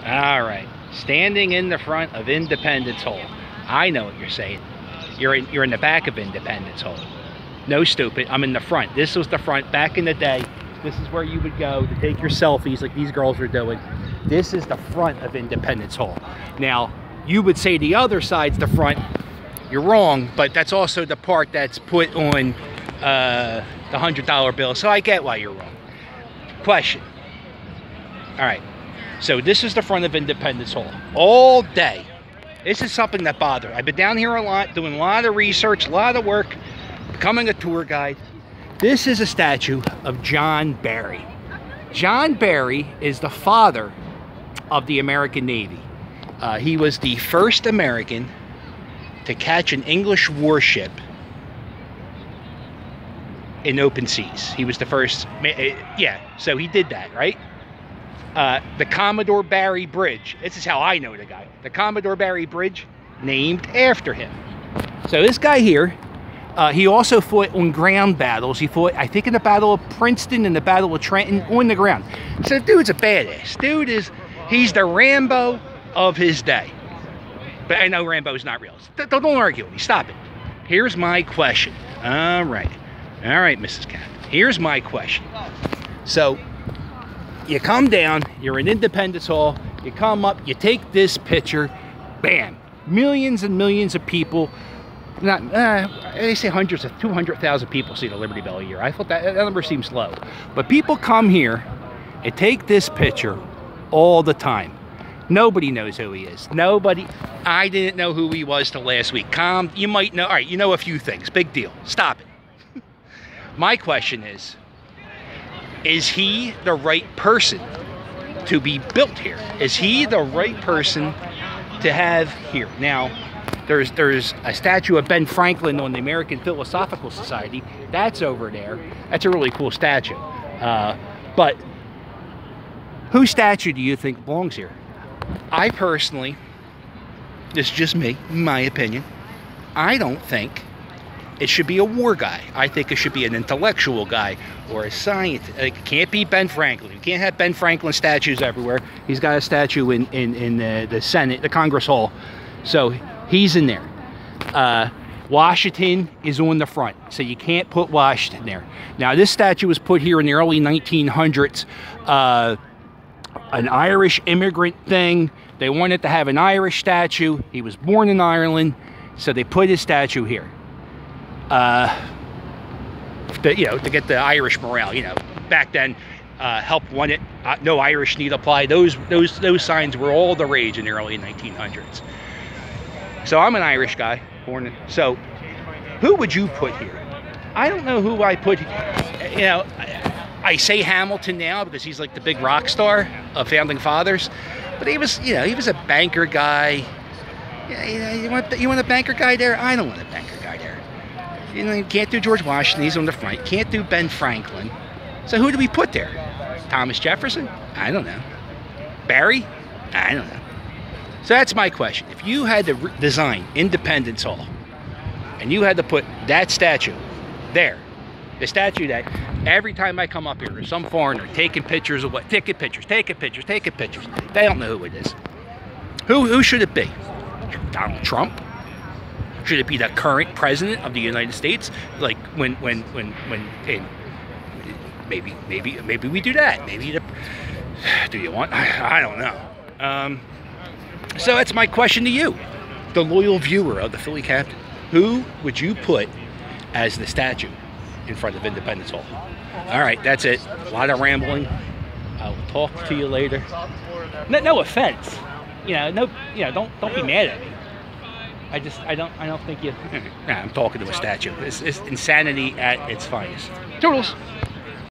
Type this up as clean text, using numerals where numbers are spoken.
All right. Standing in the front of Independence Hall. I know what you're saying. You're in the back of Independence Hall. No, stupid. I'm in the front. This was the front back in the day. This is where you would go to take your selfies like these girls are doing. This is the front of Independence Hall. Now, you would say the other side's the front. You're wrong, but that's also the part that's put on the $100 bill. So I get why you're wrong. Question. All right. So this is the front of Independence Hall. All day. This is something that bothers. I've been down here a lot, doing a lot of research, a lot of work, becoming a tour guide. This is a statue of John Barry. John Barry is the father of the American Navy. He was the first American to catch an English warship in open seas. He was the first, yeah, so he did that, right? The Commodore Barry Bridge. This is how I know the guy. The Commodore Barry Bridge, named after him. So this guy here, he also fought on ground battles. He fought, I think, in the Battle of Princeton and the Battle of Trenton on the ground. So the dude's a badass. He's the Rambo of his day. But I know Rambo's not real. Don't argue with me. Stop it. Here's my question. All right, Mrs. Cat. Here's my question. So, you come down, you're in Independence Hall, you come up, you take this picture, bam, millions and millions of people, they say hundreds of 200,000 people see the Liberty Bell a year. I thought that number seems low. But people come here and take this picture all the time. Nobody knows who he is. Nobody. I didn't know who he was till last week. You might know. All right, you know a few things. Big deal. Stop it. My question is he the right person to be built here? Is he the right person to have here? Now, there's a statue of Ben Franklin on the American Philosophical Society. That's over there. That's a really cool statue. But whose statue do you think belongs here? I personally, this is just me, my opinion, I don't think it should be a war guy. I think it should be an intellectual guy or a scientist. It can't be Ben Franklin. You can't have Ben Franklin statues everywhere. He's got a statue in the Senate, the Congress Hall. So he's in there. Washington is on the front, so you can't put Washington there. Now, this statue was put here in the early 1900s. An Irish immigrant thing. They wanted to have an Irish statue. He was born in Ireland, so they put his statue here. To get the Irish morale. Back then, help won it. No Irish need apply. Those signs were all the rage in the early 1900s. So I'm an Irish guy, so who would you put here? I don't know who I put. I say Hamilton now because he's like the big rock star of Founding Fathers, but he was a banker guy. You want a banker guy there? I don't want a banker guy there. You can't do George Washington. He's on the front. You can't do Ben Franklin. So who do we put there? Thomas Jefferson? I don't know. Barry? I don't know. So that's my question. If you had to design Independence Hall and you had to put that statue there, the statue that every time I come up here, there's some foreigner taking pictures of taking pictures. They don't know who it is. Who should it be? Donald Trump? Should it be the current president of the United States? Like when maybe we do that. Do you want? I don't know. So that's my question to you, the loyal viewer of the Philly Captain. Who would you put as the statue in front of Independence Hall? All right, that's it. A lot of rambling. I'll talk to you later. No offense. Don't be mad at me. I don't think you. I'm talking to a statue. It's insanity at its finest. Toodles.